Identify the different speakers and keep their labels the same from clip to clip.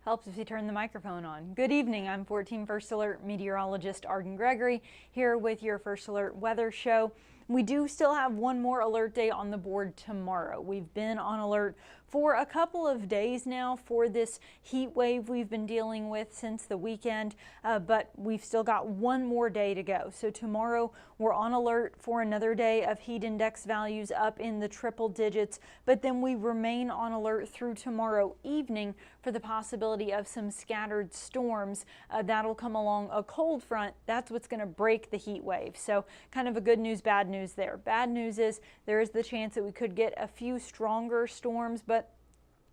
Speaker 1: Helps if you turn the microphone on. Good evening, I'm 14 First Alert meteorologist Arden Gregory here with your First Alert weather show. We do still have one more alert day on the board tomorrow. We've been on alert for a couple of days now for this heat wave we've been dealing with since the weekend, but we've still got one more day to go. So tomorrow we're on alert for another day of heat index values up in the triple digits, but then we remain on alert through tomorrow evening for the possibility of some scattered storms that'll come along a cold front. That's what's going to break the heat wave. So kind of a good news, bad news there. Bad news is there is the chance that we could get a few stronger storms, but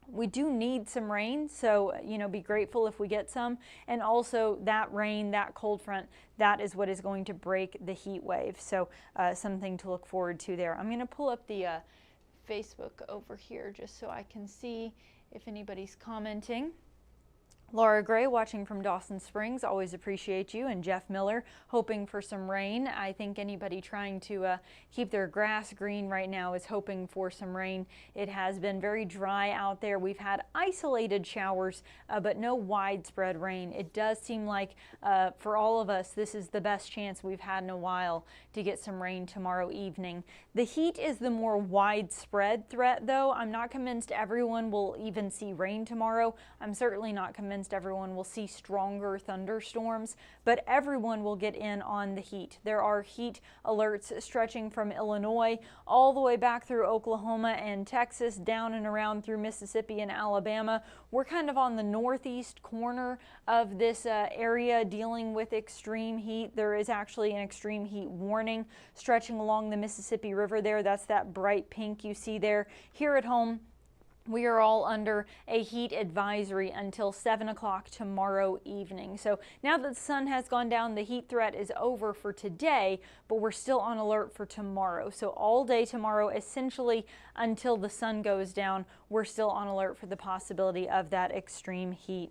Speaker 1: we do need some rain, so be grateful if we get some. And also that rain, that cold front, that is what is going to break the heat wave. So something to look forward to there. I'm going to pull up the Facebook over here just so I can see if anybody's commenting. Laura Gray watching from Dawson Springs, always appreciate you. And Jeff Miller hoping for some rain. I think anybody trying to keep their grass green right now is hoping for some rain. It has been very dry out there. We've had isolated showers, but no widespread rain. It does seem like for all of us, this is the best chance we've had in a while to get some rain tomorrow evening. The heat is the more widespread threat, though. I'm not convinced everyone will even see rain tomorrow. I'm certainly not convinced everyone will see stronger thunderstorms, but everyone will get in on the heat. There are heat alerts stretching from Illinois all the way back through Oklahoma and Texas, down and around through Mississippi and Alabama. We're kind of on the northeast corner of this area dealing with extreme heat. There is actually an extreme heat warning stretching along the Mississippi River there. That's that bright pink you see there. Here at home, we are all under a heat advisory until 7 o'clock tomorrow evening. So now that the sun has gone down, the heat threat is over for today, but we're still on alert for tomorrow. So all day tomorrow, essentially until the sun goes down, we're still on alert for the possibility of that extreme heat.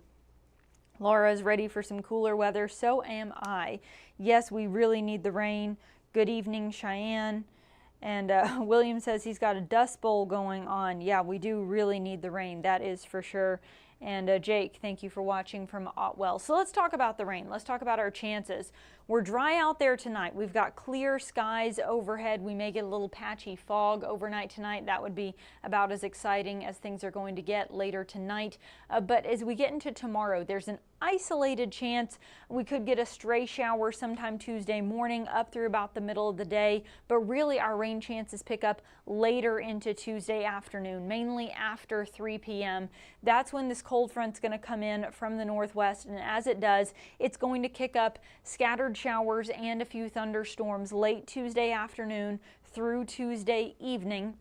Speaker 1: Laura is ready for some cooler weather. So am I. Yes, we really need the rain. Good evening, Cheyenne. And William says he's got a dust bowl going on. Yeah, we do really need the rain. That is for sure. And Jake, thank you for watching from Otwell. So let's talk about the rain. Let's talk about our chances. We're dry out there tonight. We've got clear skies overhead. We may get a little patchy fog overnight tonight. That would be about as exciting as things are going to get later tonight. But as we get into tomorrow, there's an isolated chance we could get a stray shower sometime Tuesday morning up through about the middle of the day, but really our rain chances pick up later into Tuesday afternoon, mainly after 3 p.m. That's when this cold front's going to come in from the northwest, and as it does, it's going to kick up scattered showers and a few thunderstorms late Tuesday afternoon through Tuesday evening.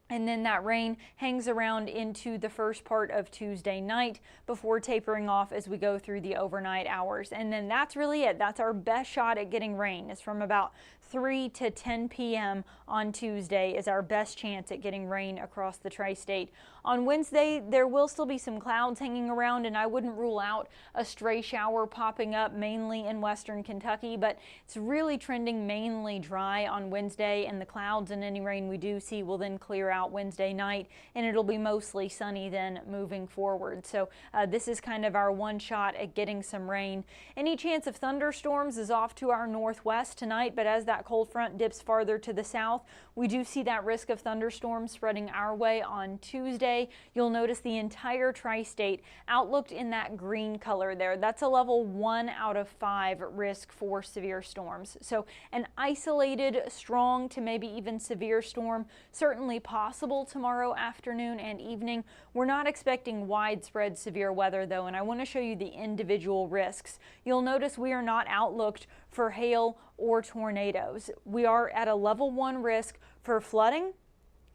Speaker 1: And then that rain hangs around into the first part of Tuesday night before tapering off as we go through the overnight hours. And then that's really it. That's our best shot at getting rain. It's from about 3 to 10 p.m. on Tuesday is our best chance at getting rain across the tri-state. On Wednesday, there will still be some clouds hanging around, and I wouldn't rule out a stray shower popping up mainly in western Kentucky, but it's really trending mainly dry on Wednesday, and the clouds and any rain we do see will then clear out Wednesday night, and it'll be mostly sunny then moving forward. So this is kind of our one shot at getting some rain. Any chance of thunderstorms is off to our northwest tonight, but as that cold front dips farther to the south, we do see that risk of thunderstorms spreading our way on Tuesday. You'll notice the entire tri-state outlooked in that green color there. That's a level 1 out of 5 risk for severe storms. So an isolated, strong to maybe even severe storm certainly possible tomorrow afternoon and evening. We're not expecting widespread severe weather though, and I want to show you the individual risks. You'll notice we are not outlooked for hail or tornadoes. We are at a level 1 risk for flooding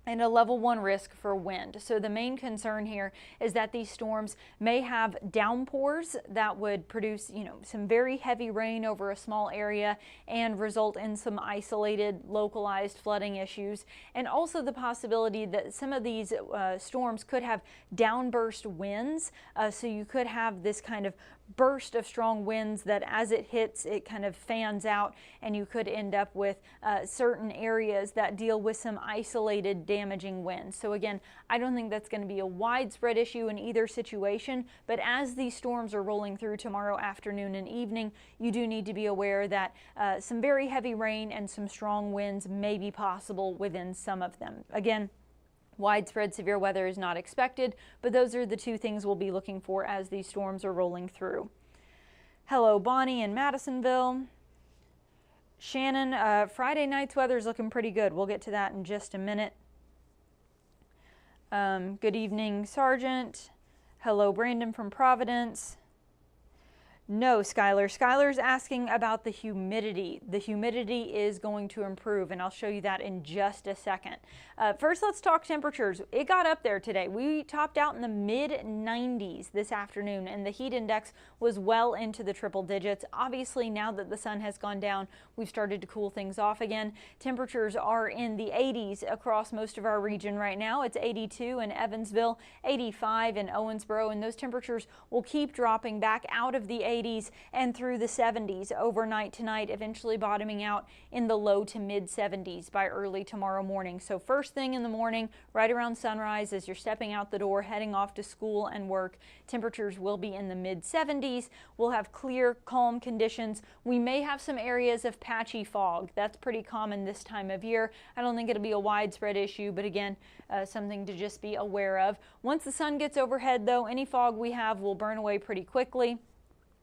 Speaker 1: and a level 1 risk for wind. So the main concern here is that these storms may have downpours that would produce, some very heavy rain over a small area and result in some isolated, localized flooding issues. And also the possibility that some of these storms could have downburst winds. So you could have this kind of burst of strong winds that as it hits, it kind of fans out, and you could end up with certain areas that deal with some isolated damaging winds. So again, I don't think that's going to be a widespread issue in either situation, but as these storms are rolling through tomorrow afternoon and evening, you do need to be aware that some very heavy rain and some strong winds may be possible within some of them. Again, widespread severe weather is not expected, but those are the two things we'll be looking for as these storms are rolling through. Hello, Bonnie in Madisonville. Shannon, Friday night's weather is looking pretty good. We'll get to that in just a minute. Good evening, Sergeant. Hello, Brandon from Providence. No, Skylar. Skylar's asking about the humidity. The humidity is going to improve, and I'll show you that in just a second. First, let's talk temperatures. It got up there today. We topped out in the mid-90s this afternoon, and the heat index was well into the triple digits. Obviously, now that the sun has gone down, we've started to cool things off again. Temperatures are in the 80s across most of our region right now. It's 82 in Evansville, 85 in Owensboro, and those temperatures will keep dropping back out of the 80s and through the 70s overnight tonight, eventually bottoming out in the low to mid 70s by early tomorrow morning. So first thing in the morning, right around sunrise, as you're stepping out the door, heading off to school and work, temperatures will be in the mid 70s. We'll have clear, calm conditions. We may have some areas of patchy fog. That's pretty common this time of year. I don't think it'll be a widespread issue, but again, something to just be aware of. Once the sun gets overhead, though, any fog we have will burn away pretty quickly.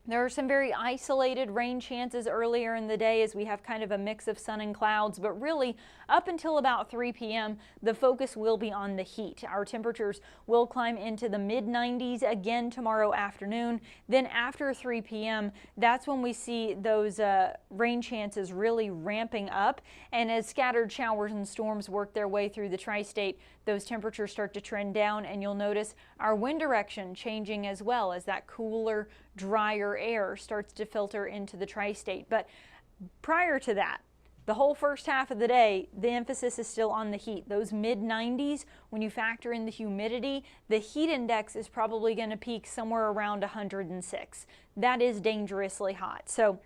Speaker 1: There are some very isolated rain chances earlier in the day as we have kind of a mix of sun and clouds, but really up until about 3 p.m. the focus will be on the heat. Our temperatures will climb into the mid-90s again tomorrow afternoon. Then after 3 p.m. that's when we see those rain chances really ramping up, and as scattered showers and storms work their way through the tri-state, those temperatures start to trend down, and you'll notice our wind direction changing as well as that cooler, drier air starts to filter into the tri-state. But prior to that, the whole first half of the day, the emphasis is still on the heat. Those mid-90s, when you factor in the humidity, the heat index is probably going to peak somewhere around 106. That is dangerously hot. So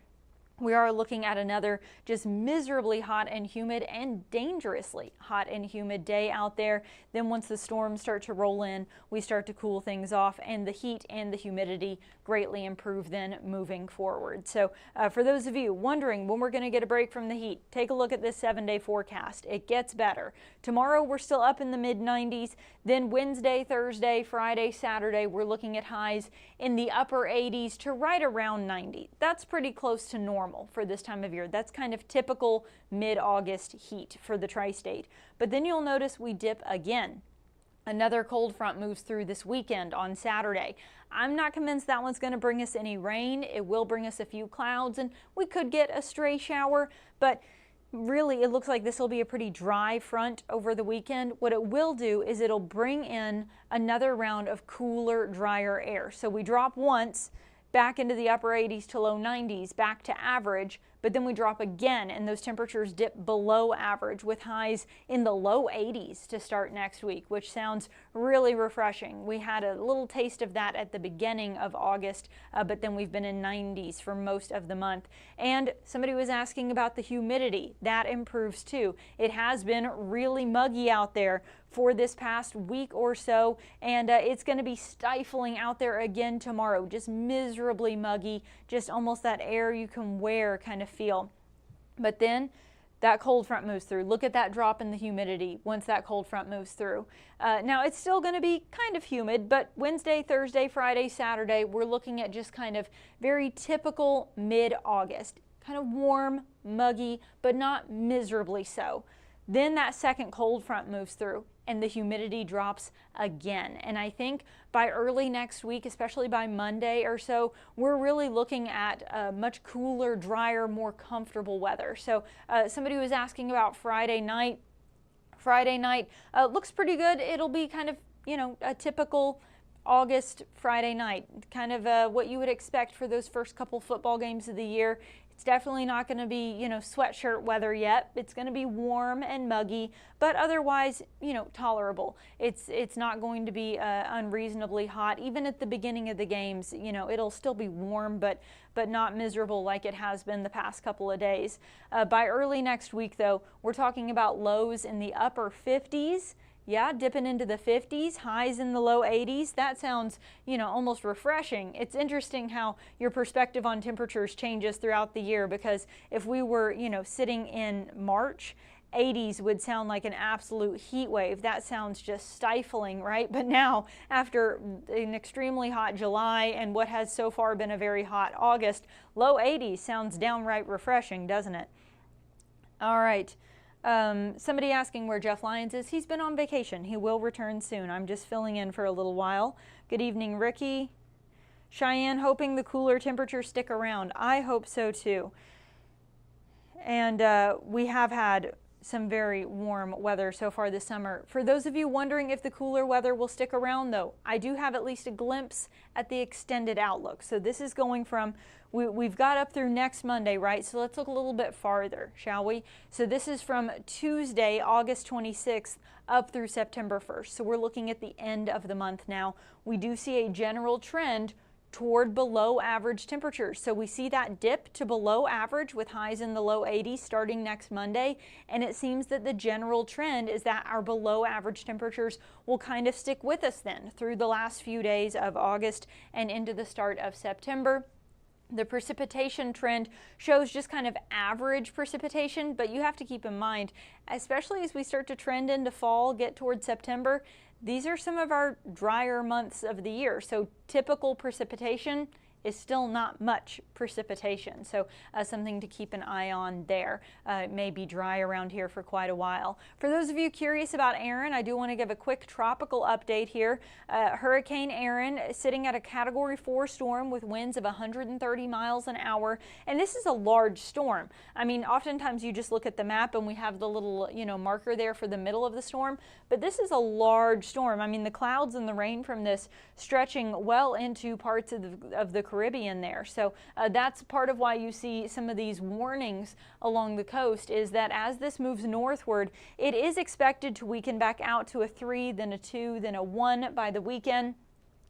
Speaker 1: we are looking at another just miserably hot and humid and dangerously hot and humid day out there. Then once the storms start to roll in, we start to cool things off, and the heat and the humidity greatly improve then moving forward. So for those of you wondering when we're going to get a break from the heat, take a look at this 7-day forecast. It gets better. Tomorrow we're still up in the mid-90s. Then Wednesday, Thursday, Friday, Saturday, we're looking at highs in the upper 80s to right around 90. That's pretty close to normal for this time of year. That's kind of typical mid-August heat for the tri-state. But then you'll notice we dip again. Another cold front moves through this weekend on Saturday. I'm not convinced that one's going to bring us any rain. It will bring us a few clouds, and we could get a stray shower, but really it looks like this will be a pretty dry front over the weekend. What it will do is it'll bring in another round of cooler, drier air. So we drop once back into the upper 80s to low 90s, back to average, but then we drop again and those temperatures dip below average with highs in the low 80s to start next week, which sounds really refreshing. We had a little taste of that at the beginning of August, but then we've been in 90s for most of the month. And somebody was asking about the humidity. That improves too. It has been really muggy out there for this past week or so, and it's going to be stifling out there again tomorrow. Just miserably muggy, just almost that air you can wear kind of feel. But then that cold front moves through. Look at that drop in the humidity once that cold front moves through. Now it's still going to be kind of humid, but Wednesday, Thursday, Friday, Saturday, we're looking at just kind of very typical mid-August. Kind of warm, muggy, but not miserably so. Then that second cold front moves through and the humidity drops again. And I think by early next week, especially by Monday or so, we're really looking at much cooler, drier, more comfortable weather. So somebody was asking about Friday night. Friday night looks pretty good. It'll be kind of, you know, a typical August Friday night, kind of what you would expect for those first couple football games of the year. It's definitely not going to be, sweatshirt weather yet. It's going to be warm and muggy, but otherwise, tolerable. It's not going to be unreasonably hot. Even at the beginning of the games, it'll still be warm, but not miserable like it has been the past couple of days. By early next week, though, we're talking about lows in the upper 50s. Yeah, dipping into the 50s, highs in the low 80s. That sounds, almost refreshing. It's interesting how your perspective on temperatures changes throughout the year, because if we were, sitting in March, 80s would sound like an absolute heat wave. That sounds just stifling, right? But now, after an extremely hot July and what has so far been a very hot August, low 80s sounds downright refreshing, doesn't it? All right. Somebody asking where Jeff Lyons is. He's been on vacation. He will return soon. I'm just filling in for a little while. Good evening, Ricky. Cheyenne, hoping the cooler temperatures stick around. I hope so too. And we have had some very warm weather so far this summer. For those of you wondering if the cooler weather will stick around, though, I do have at least a glimpse at the extended outlook. So this is going from, we've got up through next Monday, right? So let's look a little bit farther, shall we? So this is from Tuesday, August 26th, up through September 1st. So we're looking at the end of the month now. We do see a general trend toward below average temperatures. So we see that dip to below average with highs in the low 80s starting next Monday. And it seems that the general trend is that our below average temperatures will kind of stick with us then through the last few days of August and into the start of September. The precipitation trend shows just kind of average precipitation, but you have to keep in mind, especially as we start to trend into fall, get towards September, these are some of our drier months of the year. So typical precipitation is still not much precipitation. So something to keep an eye on there. It may be dry around here for quite a while. For those of you curious about Erin, I do want to give a quick tropical update here. Hurricane Erin sitting at a Category 4 storm with winds of 130 miles an hour. And this is a large storm. I mean, oftentimes you just look at the map and we have the little, marker there for the middle of the storm. But this is a large storm. I mean, the clouds and the rain from this stretching well into parts of the Caribbean there. So that's part of why you see some of these warnings along the coast, is that as this moves northward, it is expected to weaken back out to a 3, then a 2, then a 1 by the weekend.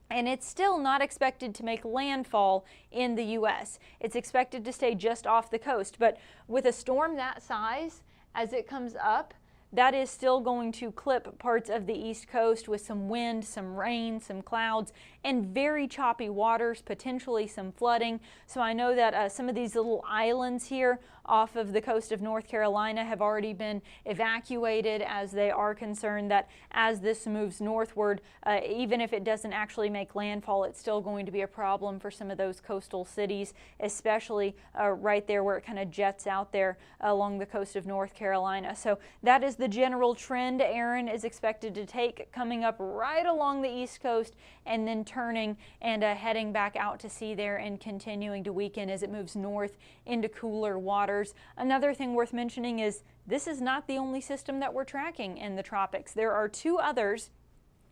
Speaker 1: And it's still not expected to make landfall in the U.S. It's expected to stay just off the coast. But with a storm that size, as it comes up, that is still going to clip parts of the East Coast with some wind, some rain, some clouds, and very choppy waters, potentially some flooding. So I know that some of these little islands here off of the coast of North Carolina have already been evacuated, as they are concerned that as this moves northward, even if it doesn't actually make landfall, it's still going to be a problem for some of those coastal cities, especially right there where it kind of jets out there along the coast of North Carolina. So that is the general trend Erin is expected to take, coming up right along the East Coast and then turning and heading back out to sea there and continuing to weaken as it moves north into cooler waters. Another thing worth mentioning is this is not the only system that we're tracking in the tropics. There are 2 others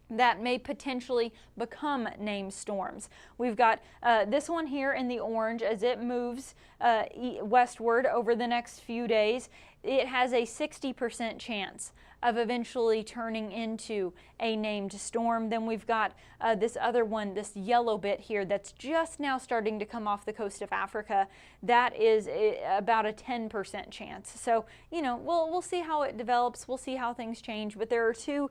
Speaker 1: that may potentially become named storms. We've got this one here in the orange as it moves westward over the next few days. It has a 60% chance of eventually turning into a named storm. Then we've got this other one, this yellow bit here that's just now starting to come off the coast of Africa. That is about a 10% chance. So, we'll see how it develops. We'll see how things change. But there are 2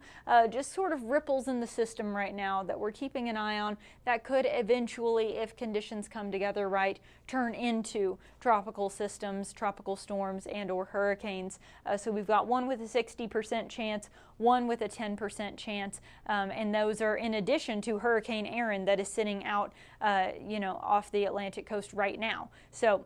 Speaker 1: just sort of ripples in the system right now that we're keeping an eye on that could eventually, if conditions come together right, turn into tropical systems, tropical storms, and or hurricanes. So we've got one with a 60% chance, one with a 10% chance, and those are in addition to Hurricane Erin that is sitting out, off the Atlantic coast right now. So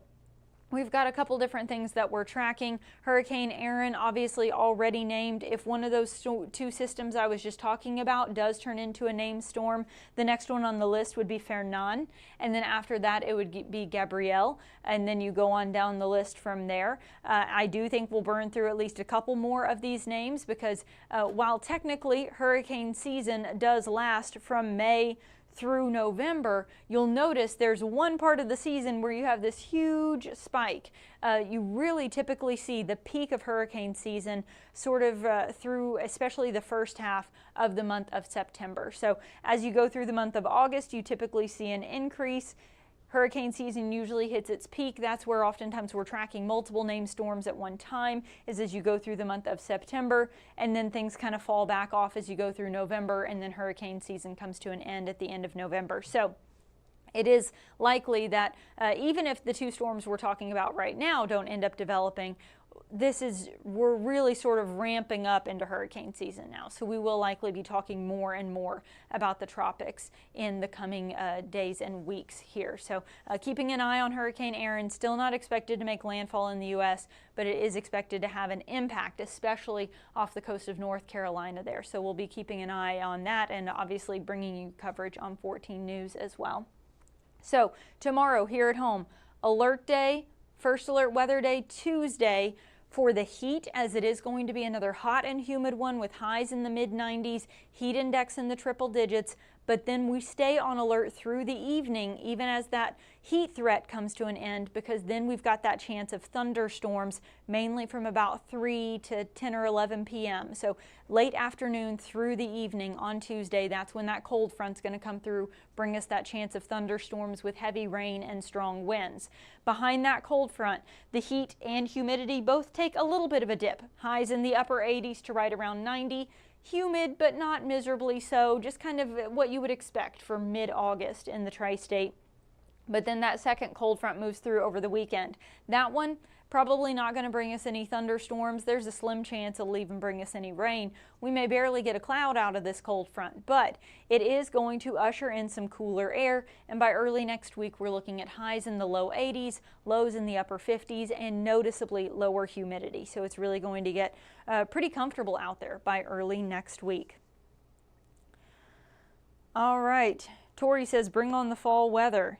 Speaker 1: we've got a couple different things that we're tracking. Hurricane Erin, obviously already named. If one of those 2 systems I was just talking about does turn into a named storm, the next one on the list would be Fernan, and then after that it would be Gabrielle, and then you go on down the list from there. I do think we'll burn through at least a couple more of these names because while technically hurricane season does last from May through November, you'll notice there's one part of the season where you have this huge spike. You really typically see the peak of hurricane season sort of through especially the first half of the month of September. So as you go through the month of August, you typically see an increase. Hurricane season usually hits its peak. That's where oftentimes we're tracking multiple named storms at one time, is as you go through the month of September, and then things kind of fall back off as you go through November, and then hurricane season comes to an end at the end of November. So it is likely that even if the two storms we're talking about right now don't end up developing, we're really sort of ramping up into hurricane season now. So we will likely be talking more and more about the tropics in the coming days and weeks here. So keeping an eye on Hurricane Erin, still not expected to make landfall in the U.S., but it is expected to have an impact, especially off the coast of North Carolina there. So we'll be keeping an eye on that and obviously bringing you coverage on 14 News as well. So tomorrow here at home, alert day, first alert weather day, Tuesday, for the heat, as it is going to be another hot and humid one with highs in the mid-90s, heat index in the triple digits, but then we stay on alert through the evening even as that heat threat comes to an end, because then we've got that chance of thunderstorms mainly from about 3 to 10 or 11 p.m. So late afternoon through the evening on Tuesday, that's when that cold front's going to come through, bring us that chance of thunderstorms with heavy rain and strong winds. Behind that cold front, the heat and humidity both take a little bit of a dip. Highs in the upper 80s to right around 90. Humid, but not miserably so, just kind of what you would expect for mid-August in the tri-state. But then that second cold front moves through over the weekend. That one probably not going to bring us any thunderstorms. There's a slim chance it'll even bring us any rain. We may barely get a cloud out of this cold front, but it is going to usher in some cooler air, and by early next week we're looking at highs in the low 80s, lows in the upper 50s, and noticeably lower humidity. So it's really going to get pretty comfortable out there by early next week. All right, Tori says bring on the fall weather.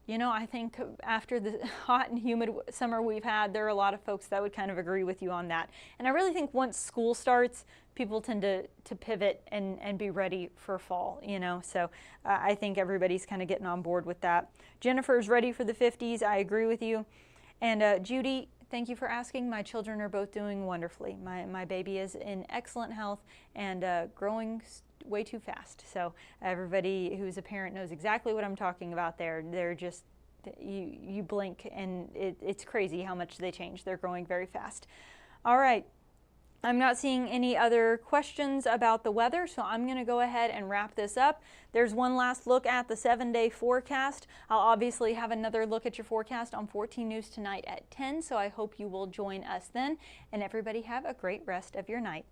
Speaker 1: You know, I think after the hot and humid summer we've had, there are a lot of folks that would kind of agree with you on that. And I really think once school starts, people tend to pivot and be ready for fall, you know. So I think everybody's kind of getting on board with that. Jennifer's ready for the 50s. I agree with you. And Judy, thank you for asking. My children are both doing wonderfully. My baby is in excellent health and growing way too fast. So everybody who's a parent knows exactly what I'm talking about there. They're just, you blink and it's crazy how much they change. They're growing very fast. All right. I'm not seeing any other questions about the weather, so I'm going to go ahead and wrap this up. There's one last look at the 7-day forecast. I'll obviously have another look at your forecast on 14 News tonight at 10, so I hope you will join us then. And everybody have a great rest of your night.